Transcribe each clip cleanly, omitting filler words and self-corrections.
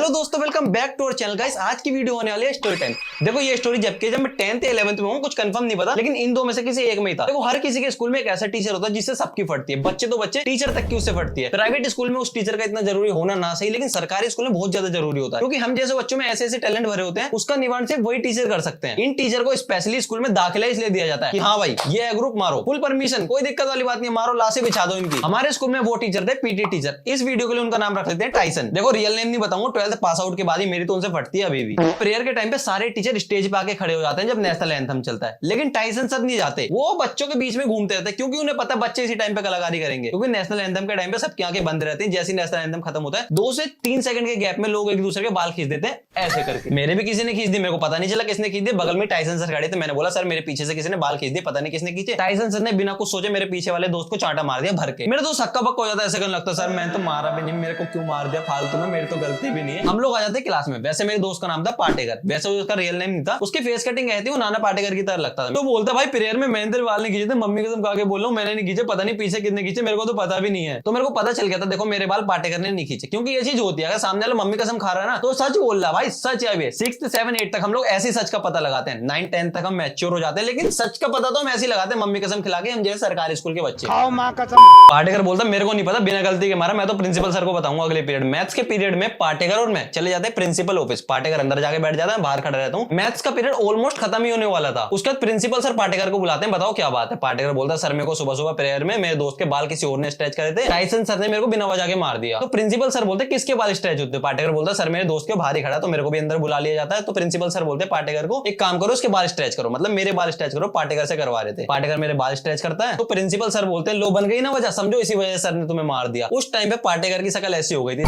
Hello दोस्तों, welcome back to our channel guys. आज की वीडियो होने वाली है स्टोरी टाइम। देखो ये स्टोरी जब मैं 10th या 11th में हूँ, कुछ कंफर्म नहीं पता, लेकिन इन दो में से किसी एक में ही था। देखो हर किसी के स्कूल में एक ऐसा टीचर होता है जिससे सबकी फटती है, बच्चे तो बच्चे, टीचर तक की उससे फटती है। प्राइवेट स्कूल में उस टीचर का इतना जरूरी होना ना सही, लेकिन सरकारी स्कूल में बहुत ज्यादा जरूरी होता है, क्योंकि हम जैसे बच्चों में ऐसे ऐसे टैलेंट भरे होते हैं, उसका निवारण सिर्फ वही टीचर कर सकते हैं। इन टीचर को स्पेशली स्कूल में दाखिला इसलिए दिया जाता है कि हाँ भाई ये ग्रुप मारो, फुल परमिशन, कोई दिक्कत वाली बात नहीं, मारो, लाशें बिछा दो इनकी। हमारे स्कूल में वो टीचर थे पीटी टीचर। इस वीडियो के लिए उनका नाम रख लेते हैं टाइसन। देखो रियल नेम नहीं बताऊंगा, 12th पास आउट के बाद ही मेरी तो उनसे फटती है अभी भी। प्रेयर के टाइम पे सारे टीचर स्टेज पे आके खड़े हो जाते हैं जब नेशनल एंथम चलता है, लेकिन टाइसन सर नहीं जाते। वो बच्चों के बीच में घूमते रहते हैं, क्योंकि उन्हें पता है बच्चे इसी टाइम पे कलाकारी करेंगे, क्योंकि नेशनल एंथम के टाइम पे सबकी आंखें बंद रहती हैं। जैसे नेशनल एंथम खत्म होता है 2 से 3 सेकंड के गैप में लोग एक दूसरे के बाल खींच देते हैं ऐसे करके। मेरे भी किसी ने खींच दी, मेरे को पता नहीं चला किसने खींच दी। बगल में टाइसन सर खड़े थे, मैंने बोला सर मेरे पीछे से किसी ने बाल खींच दिए, पता नहीं किसने खींचे। टाइसन सर ने बिना कुछ सोचे मेरे पीछे वाले दोस्त को चांटा मार दिया भर के। मेरा दोस्त हक्का बक्का हो जाता है, ऐसे लगता है सर मैं तो मारा भी नहीं, मेरे को क्यों मार दिया फालतू में, मेरी तो गलती भी नहीं है। हम लोग आ जाते क्लास में। वैसे मेरे दोस्त का नाम था पाटेकर, वैसे उसका रियल नेम नहीं था। उसकी फेस कटिंग कहती वो नाना पाटेकर की तरह लगता था। तो बोलता भाई प्रेयर में मैंने तेरे बाल नहीं खींचे थे, मम्मी कसम खा के बोल रहा हूं मैंने नहीं खींचे, पता नहीं पीछे कितने खींचे, मेरे को तो पता भी नहीं है। तो मेरे को पता चल गया था देखो मेरे बाल पाटेकर ने नहीं खींचे, क्योंकि ये चीज होती है अगर सामने वाला मम्मी कसम खा रहा है ना तो सच बोल रहा भाई, सच है। 6th 7 8 तक हम लोग ऐसे सच का पता लगाते हैं, 9 10 तक हम मैच्योर हो जाते हैं, लेकिन सच का पता तो हम ऐसे लगाते हैं मम्मी कसम खिला के, हम जैसे सरकारी स्कूल के बच्चे। पाटेकर बोलता मेरे को नहीं पता, बिना गलती के मारा, मैं तो प्रिंसिपल सर को बताऊंगा अगले पीरियड। मैथ्स के पीरियड में पाटेकर और मैं चले जाते हैं प्रिंसिपल ऑफिस। पाटेकर अंदर जाके बैठ जाता है, बाहर खड़ा रहता हूँ। मैथ्स का पीरियड ऑलमोस्ट खत्म ही होने वाला था। उसके बाद प्रिंसिपल सर पाटेकर को बुलाते हैं, बताओ क्या बात है। पाटेकर बोलता है सर मेरे को सुबह सुबह प्रेयर में मेरे दोस्त के बाल किसी और ने स्ट्रेच करे थे, टाइसन सर ने मेरे को बिना वजह के मार दिया। तो प्रिंसिपल सर बोलते किसके बाल स्ट्रेच होते? पाटेकर बोलता सर मेरे दोस्त के बाहर ही खड़ा, तो मेरे को भी अंदर बुला लिया जाता है। तो प्रिंसिपल सर बोलते पाटेकर को एक काम करो उसके बाल स्ट्रेच करो, मतलब मेरे बाल स्ट्रेच करो। पाटेकर से करवा रहे थे, पाटेकर मेरे बाल स्ट्रेच करता है, तो प्रिंसिपल सर बोलते हैं लो बन गई ना वजह, समझो इसी वजह से सर ने तुम्हें मार दिया। उस टाइम पे पाटेकर की शक्ल ऐसी हो गई थी।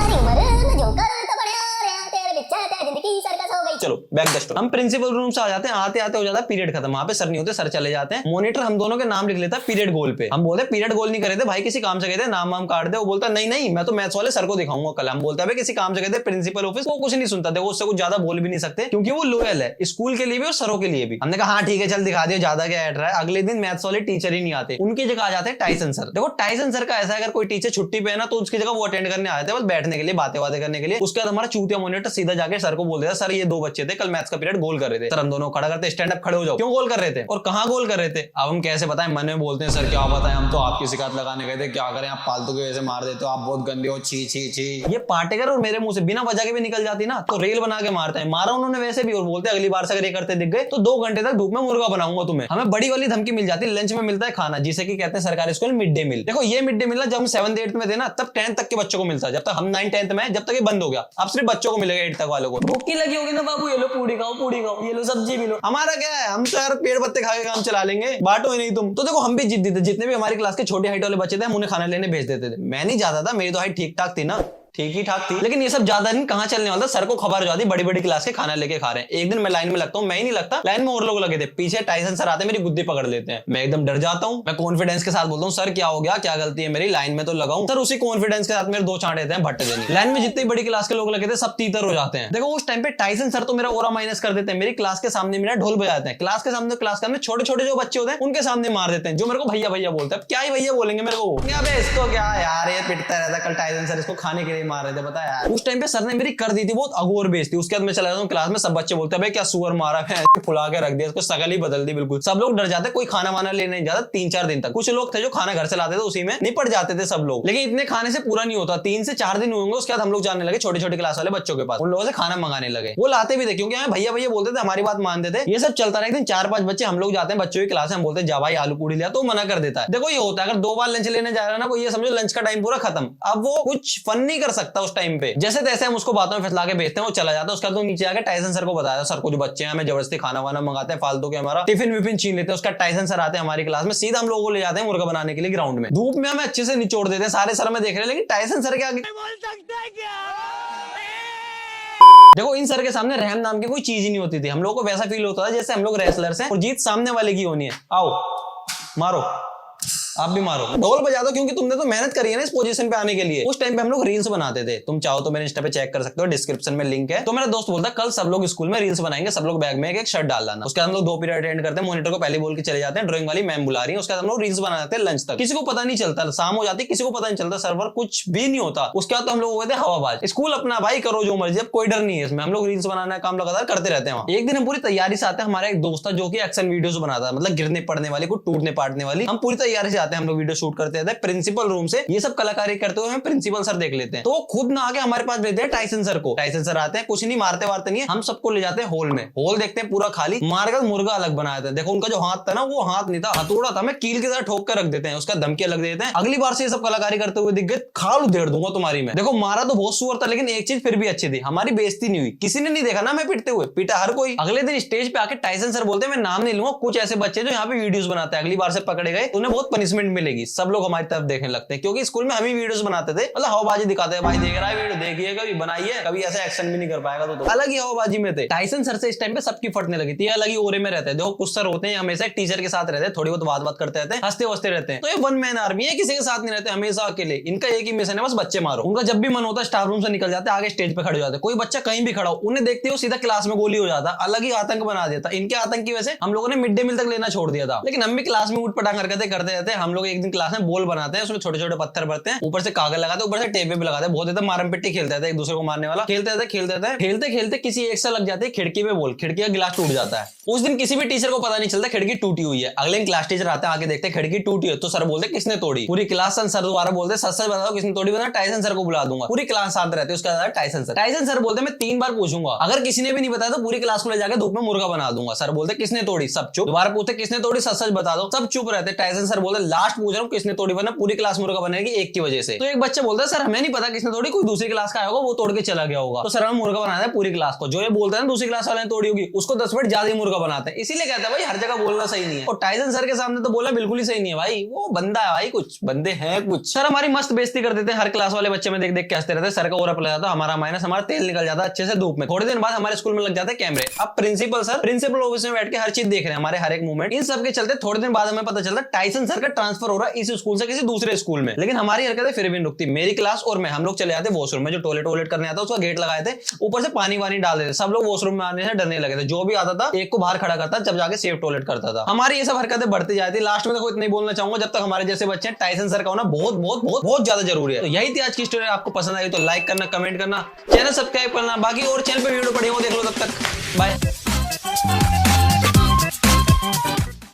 चलो बैक द स्टोरी। हम प्रिंसिपल रूम से आ जाते हैं, आते आते हो जाता है पीरियड खत्म। वहां पे सर नहीं होते, सर चले जाते हैं। मॉनिटर हम दोनों के नाम लिख लेता है पीरियड गोल पे। हम बोलते पीरियड गोल नहीं करे थे भाई, किसी काम से गए थे, नाम वाम काट दे। वो बोलता नहीं नहीं मैं तो मैथ्स वाले सर को दिखाऊंगा कल। हम बोलते हैं किसी काम से गए थे प्रिंसिपल ऑफिस। वो कुछ नहीं सुनता, देखो उससे कुछ ज्यादा बोल भी नहीं सकते, क्योंकि वो लॉयल है स्कूल के लिए भी और सरों के लिए भी। हमने कहा हाँ ठीक है चल दिखा दियो, ज्यादा क्या ऐड रहा है। अगले दिन मैथ्स वाले टीचर ही नहीं आते, उनकी जगह आ जाते हैं टाइसन सर। देखो टाइसन सर का ऐसा अगर कोई टीचर छुट्टी पे है ना तो उसकी जगह वो अटेंड करने आते हैं, बस बैठने के लिए, बातें करने के लिए। उसके बाद हमारा चूतिया मॉनिटर सीधा जाके सर को बोल देता सर ये 2 बच्चे थे कल मैथ्स का पीरियड गोल कर रहे थे। सर हम दोनों खड़ा करते स्टैंड अप खड़े हो जाओ, क्यों गोल कर रहे थे और कहां गोल कर रहे थे? अब हम कैसे बताएं, मन में बोलते हैं सर क्या बताएं, हम तो आपकी शिकायत लगाने गए थे, क्या करें आप फालतू के वजह से मार देते हो, आप बहुत गंदे हो, छी छी छी। ये पाटेकर और मेरे मुंह से बिना वजह के भी निकल जाती ना तो रेल बना के मारते हैं। मारा उन्होंने वैसे भी, और बोलते अगली बार से अगर ये करते दिख गए तो 2 घंटे तक धूप में मुर्गा बनाऊंगा तुम्हें। हमें बड़ी वाली धमकी मिल जाती है, लंच में मिलता है खाना, जिसे कि कहते हैं सरकारी स्कूल मिड डे मील। देखो ये मिड डे मील जब हम 7th 8th में थे ना तब 10th तक के बच्चों को मिलता है, जब तक हम 9 10th में, जब तक ये बंद हो गया अब सिर्फ बच्चों को मिलेगा 8th तक वालों को। भूख लगी होगी ना बाबू, ये लो पूड़ी खाओ, ये लो सब्जी भी लो। हमारा क्या है, हम तो यार पेड़ पत्ते खा के काम चला लेंगे, बांटो ही नहीं तुम। तो देखो हम भी जिद्दी थे, जितने भी हमारी क्लास के छोटे हाइट वाले बच्चे थे हम उन्हें खाना लेने भेज देते थे। मैं नहीं जाता था, मेरी तो हाइट ठीक ठाक थी ना, ठीक ही ठाक थी, लेकिन ये सब ज्यादा दिन कहां चलने वाला था। सर को खबर हो जाती बड़ी बड़ी क्लास के खाना लेके खा रहे हैं। एक दिन मैं लाइन में लगता हूं, मैं ही नहीं लगता, लाइन में और लोग लगे थे, पीछे टाइसन सर आते मेरी गुद्दी पकड़ लेते हैं। मैं एकदम डर जाता हूं, मैं कॉन्फिडेंस के साथ बोलता हूं सर क्या हो गया, क्या गलती है मेरी, लाइन में तो लगाऊं। सर उसी कॉन्फिडेंस के साथ मेरे 2 चांटे देते हैं भट्टे देने। लाइन में जितनी बड़ी क्लास के लोग लगे थे सब तीतर हो जाते हैं। देखो उस टाइम पे टाइसन सर तो मेरा ओरा माइनस कर देते हैं, मेरी क्लास के सामने मेरा ढोल बजाते हैं। क्लास के सामने छोटे छोटे जो बच्चे होते हैं उनके सामने मार देते हैं, जो मेरे को भैया भैया बोलते हैं। क्या ही भैया बोलेंगे मेरे को, इसको क्या यार ये पिटता रहता, कल टाइसन सर इसको खाने के लिए मार रहे थे पता है। उस टाइम पे सर ने मेरी कर दी थी बहुत अगोर बेइज्जती। उसके बाद मैं चला जाता हूं क्लास में, सब बच्चे बोलते हैं भाई क्या सुअर मारा है, फुला के रख दिया इसको, शकल ही बदल दी बिल्कुल। सब लोग डर जाते, कोई खाना वाना लेने नहीं जाता 3-4 दिन तक। कुछ लोग थे जो खाना घर से लाते थे, उसी में निपट जाते थे सब लोग, लेकिन इतने खाने से पूरा नहीं होता। 3 से 4 दिन होंगे, उसके बाद हम लोग जाने लगे छोटे छोटे क्लास वाले बच्चों के पास, उन लोगों से खाना मंगाने लगे। वो लाते भी थे क्योंकि हमें भैया भैया बोलते थे, हमारी बात मानते थे। ये सब चलता रहा। एक दिन 4-5 बच्चे हम लोग जाते हैं बच्चों की क्लास में, हम बोलते हैं जा भाई आलू पूड़ी लिया, तो मना कर देता है। देखो ये होता है अगर 2 बार लंच लेने जा रहा है ना वो, ये समझो लंच का टाइम पूरा खत्म। अब वो कुछ फन नहीं कर सकता उस टाइम पे, जैसे तैसे हम उसको बातों में फैसला के भेजते हैं, वो चला जाता है। उसका तो नीचे आके टाइसन सर को बताया सर को जो बच्चे हैं हमें जबरदस्ती खाना वाना मंगाते हैं फालतू के, हमारा टिफिन विफिन छीन लेते हैं। उसका टाइसन सर आते हैं हमारी क्लास में, सीधा हम लोगों को ले जाते हैं मुर्गा बनाने के लिए ग्राउंड में। धूप में हमें अच्छे से निचोड़ देते हैं, सारे सर में देख रहे हैं, लेकिन टाइसन सर के आगे बोल सकता है क्या। देखो इन सर के सामने रहम नाम की कोई चीज ही नहीं होती थी। हम लोगों को वैसा फील होता था जैसे हम लोग रेसलर्स हैं और जीत सामने वाले की होनी है। आओ मारो, आप भी मारो, ढोल बजा दो, क्योंकि तुमने तो मेहनत करी है ना इस पोजीशन पे आने के लिए। उस टाइम पे हम लोग रील्स बनाते थे, तुम चाहो तो मेरे इंस्टा पे चेक कर सकते हो, डिस्क्रिप्शन में लिंक है। तो मेरा दोस्त बोलता कल सब लोग स्कूल में रील्स बनाएंगे, सब लोग बैग में एक शर्ट डाल लाना। उसके बाद हम लोग 2 पीरियड अटेंड करते हैं, मॉनिटर को पहले बोल के चले जाते हैं ड्राइंग वाली मैम बुला रही है। उसके बाद हम लोग रील्स बनाते हैं लंच तक, किसी को पता नहीं चलता, शाम हो जाती किसी को पता नहीं चलता, सर्वर कुछ भी नहीं होता। उसके बाद तो हम लोग हो गए थे हवाबाज। स्कूल अपना भाई करो जो मर्जी, अब कोई डर नहीं है इसमें, हम लोग रील्स बनाना है काम लगातार करते रहते हैं। एक दिन हम पूरी तैयारी से आते हैं, हमारा एक दोस्त था जो कि एक्शन वीडियोस बनाता है, मतलब गिरने पड़ने वाली, कुछ टूटने पाटने वाली। हम पूरी तैयारी से आते हैं, हम लोग वीडियो शूट करते थे प्रिंसिपल रूम से। ये सब कलाकारी करते हुए हम प्रिंसिपल सर देख लेते हैं, तो खुद ना आके हमारे पास भेजते हैं टाइसन सर को। टाइसन सर आते हैं, कुछ नहीं मारते वारते नहीं है, हम सबको ले जाते हैं हॉल में। हॉल देखते हैं पूरा खाली, मारकर मुर्गा अलग बनाया था। देखो उनका जो हाथ था ना, वो हाथ नहीं था, हथौड़ा था, मैं कील की तरह ठोक कर रख देते हैं, उसका धमकी अलग देते हैं। अगली बार से ये सब कलाकारी करते हुए दिख गए, खाल उधेड़ दूंगा तुम्हारी मैं। देखो मारा तो बहुत सुअर था, लेकिन एक चीज फिर भी अच्छी थी, हमारी बेइज्जती नहीं हुई, किसी ने नहीं देखा ना मैं पिटते हुए, पीटा हर कोई। अगले दिन स्टेज पे आके टाइसन सर बोलते हैं, मैं नाम नहीं लूंगा, कुछ ऐसे बच्चे जो यहाँ पे वीडियोस बनाते हैं, अगली बार से पकड़े गए उन्हें बहुत पनिशमेंट मिलेगी। सब लोग हमारी तरफ देखने लगते हैं, क्योंकि स्कूल में हम ही वीडियोस बनाते थे, मतलब हवाबाजी दिखाते हैं, भाई देख रहा है वीडियो, देखिए कभी बनाइए, कभी ऐसा एक्शन भी नहीं कर पाएगा। तो अलग ही हवाबाजी में थे। टाइसन सर से इस टाइम पे सबकी फटने लगी थी, अलग ही ओरे में रहते हैं। देखो कुछ सर होते हैं हमेशा टीचर के साथ रहते हैं, थोड़ी बहुत बात करते रहते हैं, हंसते वसते रहते हैं। तो ये वन मैन आर्मी है, किसी के साथ नहीं रहते, हमेशा अकेले। इनका एक ही मिशन है, बस बच्चे मारो। उनका जब भी मन होता है स्टाफ रूम से निकल जाते, आगे स्टेज पे खड़े हो जाते। कोई बच्चा कहीं भी खड़ा हो, उन्हें देखते हो सीधा क्लास में गोली हो जाता, अलग ही आतंक बना देता। इनके आतंक की वजह से हम लोगों ने मिड डे मील तक लेना छोड़ दिया था, लेकिन हम भी क्लास में उठ पटांग करते रहते हैं। हम लोग एक दिन क्लास में बॉल बनाते हैं, उसमें छोटे छोटे पत्थर भरते हैं, ऊपर से कागज लगाते हैं, ऊपर से टेप भी लगाते हैं, बहुत ज्यादा मारम पिट्टी खेलते थे, एक दूसरे को मारने वाला खेलते खेलते किसी एक से लग जाते हैं खिड़की पे बॉल, खिड़की का गिलास टूट जाता है। उस दिन किसी भी टीचर को पता नहीं चलता खिड़की टूटी हुई है। अगले दिन क्लास टीचर आते हैं, आगे देखते हैं खिड़की टूटी है, तो सर बोलते किसने तोड़ी। पूरी क्लास सर दोबारा बोलते सच सच बताओ किसने तोड़ी, बता टाइसन सर को बुला दूंगा। पूरी क्लास साथ रहते, उसका टाइसन सर बोलते मैं 3 बार पूछूंगा, अगर किसी ने भी नहीं बताया तो पूरी क्लास को ले जाकर धूप में मुर्गा बना दूंगा। सर बोलते किसने तोड़ी, सब चुप। दोबारा पूछते किसने तोड़ी, सच सच बता दो, सब चुप रहते। टाइसन सर बोलते लास्ट पूछ रहा हूँ किसने तोड़ी, वरना पूरी क्लास मुर्गा बनेगी एक की वजह से। तो एक बच्चा बोलता है सर हमें नहीं पता किसने तोड़ी, कोई दूसरी क्लास का होगा वो तोड़ के चला गया होगा। तो सर हम मुर्गा बनाते हैं पूरी क्लास को, जो ये बोलता है ना दूसरी क्लास वाले ने तोड़ी होगी, उसको 10 मिनट ज्यादा ही मुर्गा बनाते हैं। इसीलिए कहता है भाई हर जगह बोलना सही नहीं है। और टाइसन सर के सामने तो बोला बिल्कुल ही सही नहीं है भाई, वो बंदा है भाई, कुछ बंदे हैं कुछ। सर हमारी मस्त बेइज्जती कर देते हैं, हर क्लास वाले बच्चे में देख देख के हंसते रहते हैं। सर का ओरा पड़ जाता, हमारा माइनस, हमारा तेल निकल जाता अच्छे से धूप में। थोड़े दिन बाद हमारे स्कूल में लग जाते हैं कैमरे। अब प्रिंसिपल सर प्रिंसिपल ऑफिस में बैठ के हर चीज देख रहे हैं, हमारे हर एक मूवमेंट। इन सब के चलते थोड़े दिन बाद हमें पता चलता टाइसन सर का ट्रांसफर हो रहा है इस स्कूल से किसी दूसरे स्कूल में। लेकिन हमारी हरकतें फिर भी रुकती, मेरी क्लास और मैं, हम लोग चले जाते वॉशरूम में, जो टॉयलेट करने आता उसका गेट लगाए थे, ऊपर से पानी वानी डाल देते। सब लोग वॉशरूम में आने से डरने लगे थे, जो भी आता था एक को बाहर खड़ा करता, जब जाके सेफ टॉयलेट करता था। हमारी ये सब हरकतें बढ़ती जाती। लास्ट में देखो इतना ही बोलना चाहूंगा, जब तक हमारे जैसे बच्चे टाइसन सर का होना बहुत बहुत बहुत बहुत ज्यादा जरूरी है। तो यही थी आज की स्टोरी। आपको पसंद आई तो लाइक करना, कमेंट करना, चैनल सब्सक्राइब करना, बाकी और चैनल पे वीडियो पड़ी हो देख लो। तब तक बाय।